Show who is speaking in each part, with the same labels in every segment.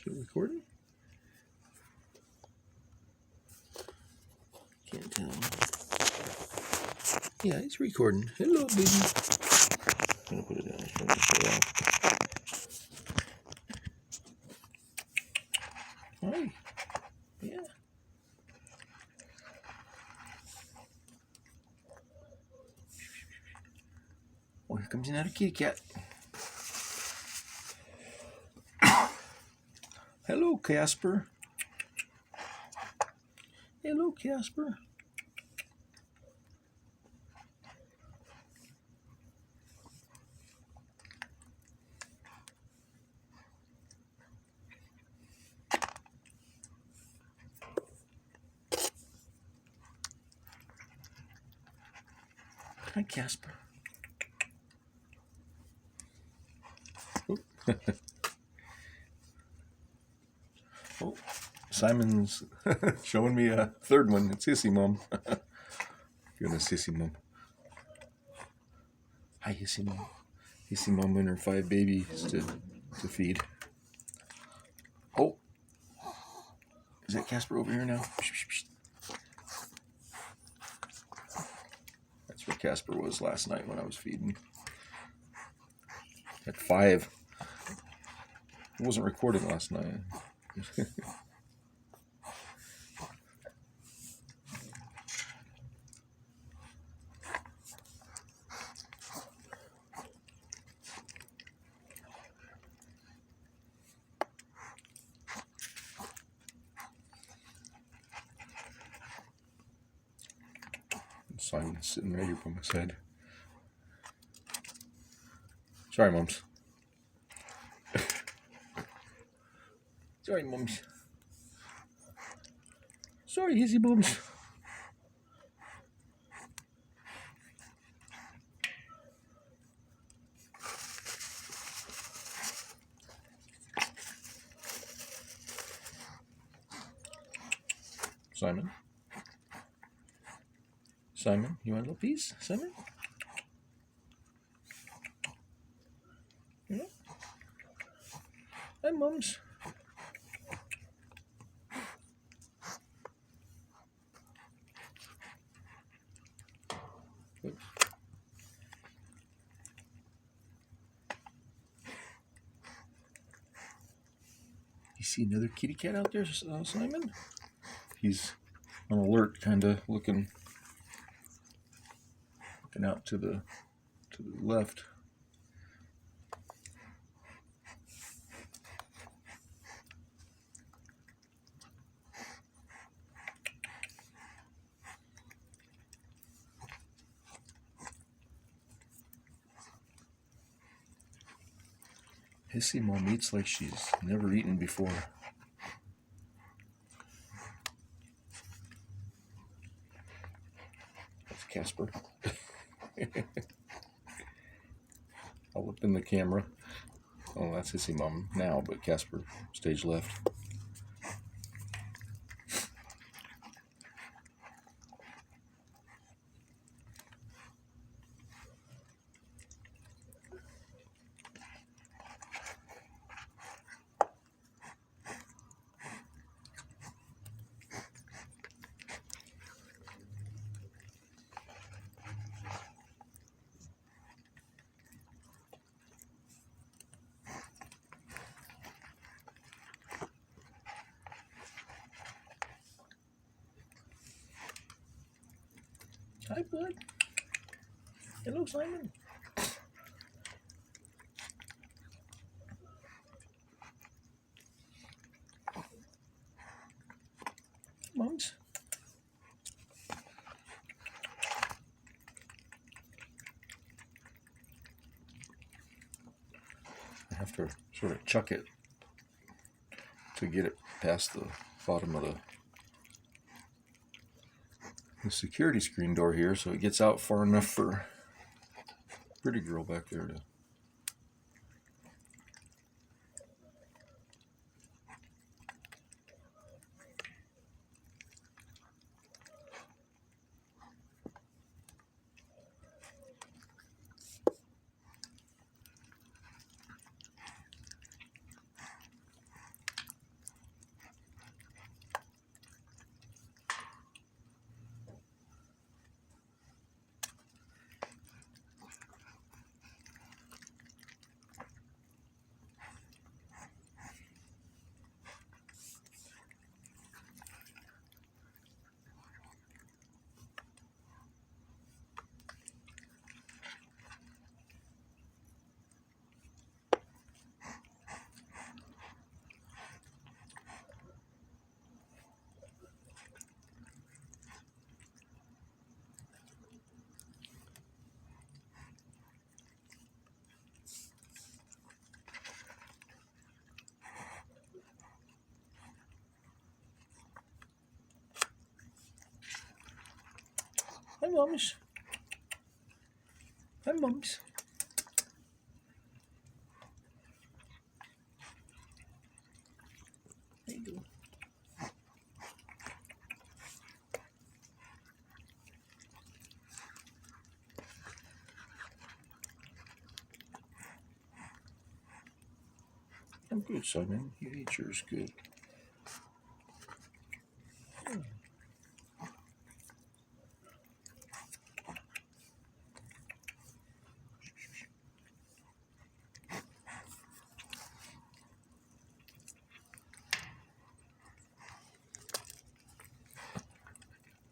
Speaker 1: Is it recording? Can't tell. Yeah, it's recording. Hello, baby. I'm gonna put it down. I'm trying to show off. Hi. Yeah. Oh, here comes another kitty cat. Hello, Casper. Hello, Casper. Hi, Casper. Oh, Simon's showing me a third one. It's Hissy Mom. Goodness, Hissy Mom. Hi, Hissy Mom. Hissy Mom and her 5 babies to feed. Oh, is that Casper over here now? That's where Casper was last night when I was feeding. At 5. It wasn't recording last night. Simon's sitting right here by my side. Sorry, Mums. Sorry, Mums. Sorry, Hissy Mums. Simon? Simon, you want a little piece? Simon? Yeah? Hi, Mums. Oops. You see another kitty cat out there, Simon? He's on alert, kind of looking out to the left. Hissy Mom eats like she's never eaten before. That's Casper. I'll look in the camera. Oh, that's Hissy Mom now, but Casper, stage left. Hi, bud. Hello, Simon. Mums. I have to sort of chuck it to get it past the bottom of the security screen door here, so it gets out far enough for pretty girl back there to. Mums. Hi, Mums. There you go. I'm good, Simon. You ate yours good.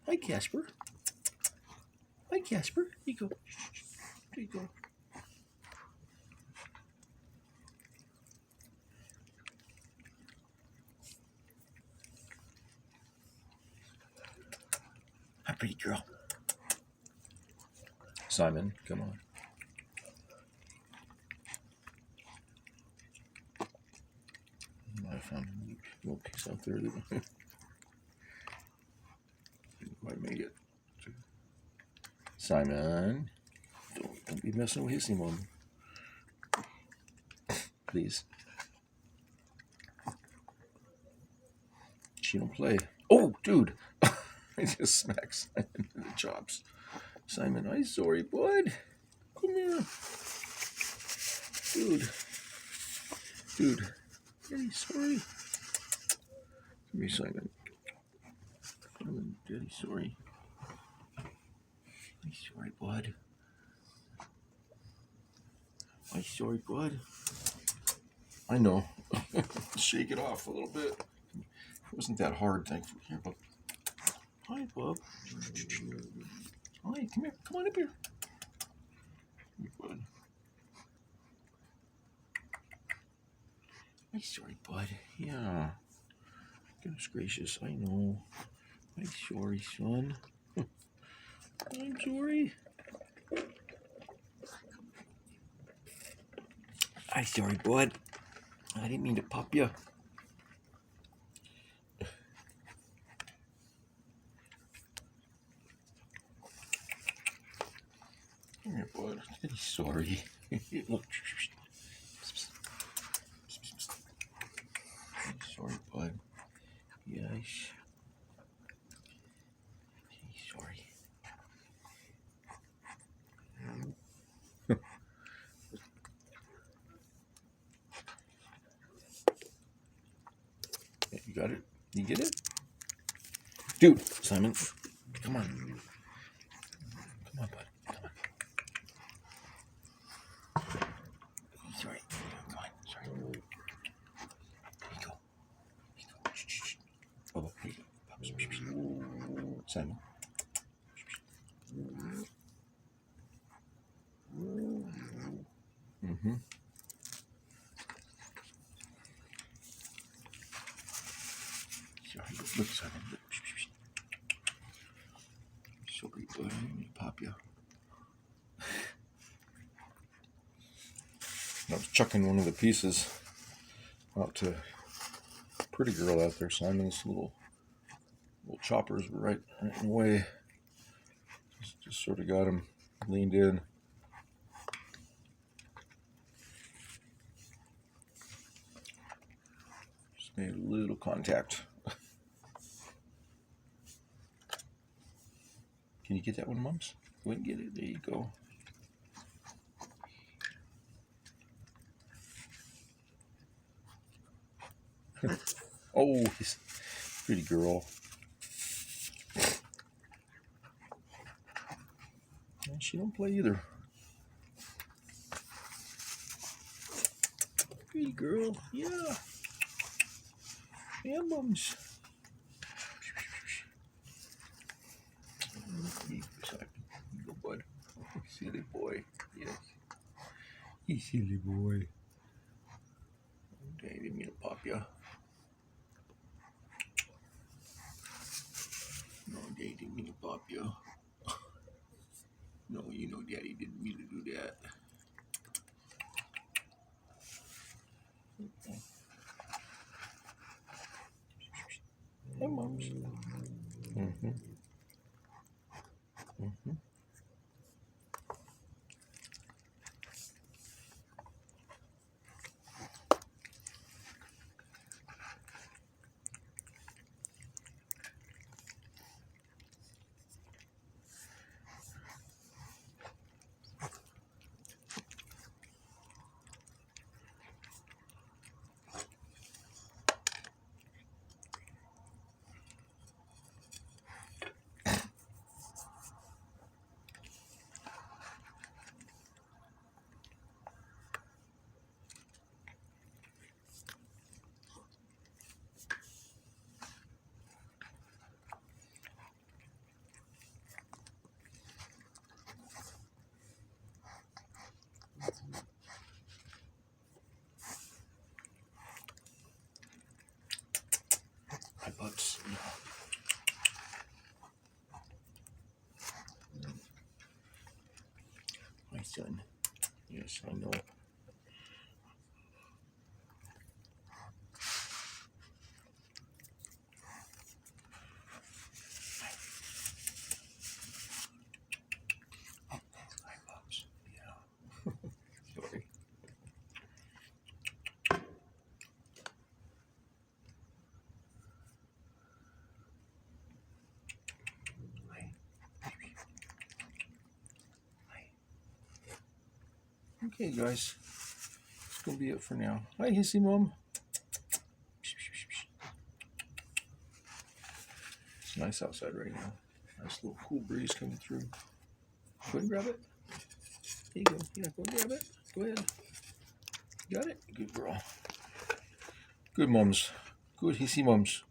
Speaker 1: Hi, Casper. Hi, Casper. Here you go. There you go. Hi, pretty girl. Simon, come on. I found a little piece out there that didn't quite make it. Simon, don't be messing with Hissy Mom. Please. She don't play. Oh, dude. I just smacked Simon in the chops. Simon, I'm sorry, bud. Come here. Dude. Daddy's sorry. Come here, Simon. Daddy's sorry. I'm sorry, bud. I'm sorry, bud. I know. Shake it off a little bit. It wasn't that hard, thankfully. Here, bub. Hi, bub. Hi, come here. Come on up here. Here, bud. I'm sorry, bud. Yeah. Goodness gracious, I know. I'm sorry, son. I'm sorry. I'm sorry, bud. I didn't mean to pop you. Come here, bud. I'm sorry. Look. I'm sorry, bud. Yes. I'm sorry. You got it? You get it? Dude, Simon, come on. Come on, bud. Come on. Sorry. Come on. Sorry. Here you go. Here you go. Shh. Oh, here you go. Simon. Mm-hmm. Sorry. Look, Simon. Look. Sorry, bud. Let me pop you. I was chucking one of the pieces out to pretty girl out there. Simon's little choppers were right in the way. Just sort of got him leaned in. Just made a little contact. Can you get that one, Mums? Go ahead and get it. There you go. Oh, pretty girl. And she don't play either. Pretty girl. Yeah. Yeah, Mums. Here you go, bud. Silly boy. Yes. You silly boy. Okay, didn't mean to pop ya. No, Daddy didn't mean to pop ya. No, you know Daddy didn't mean to do that. Hey, Mums. Mm-hmm. Mm-hmm. then. Yes, I know. Yeah. Sorry. Okay, guys. That's going to be it for now. Hi, Hissy Mom. It's nice outside right now. Nice little cool breeze coming through. Go ahead and grab it. There you go. Yeah, go and grab it. Go ahead. Got it? Good girl. Good mums. Good hissy mums.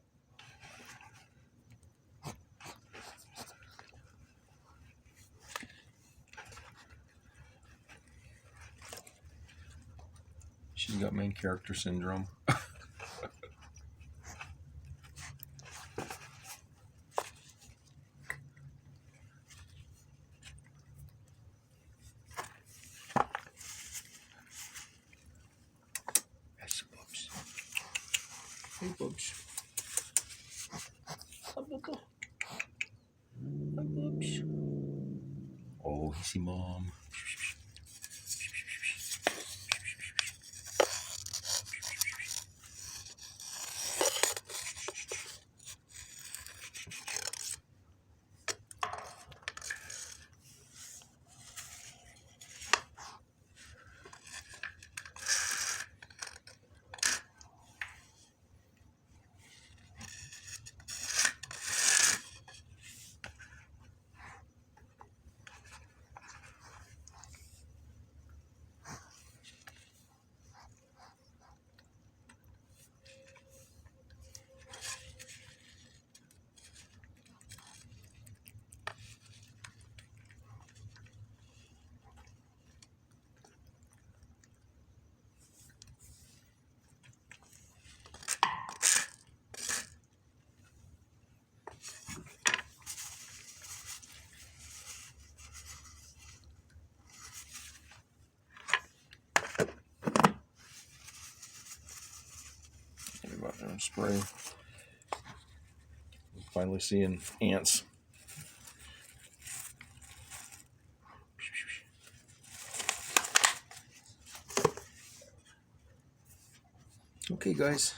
Speaker 1: She's got main character syndrome. Yes, Bubs. Hey, Bubs. Hi, Bubba. Hi, Bubs. Oh, hissy mom. About there and spray. Finally seeing ants. Okay, guys.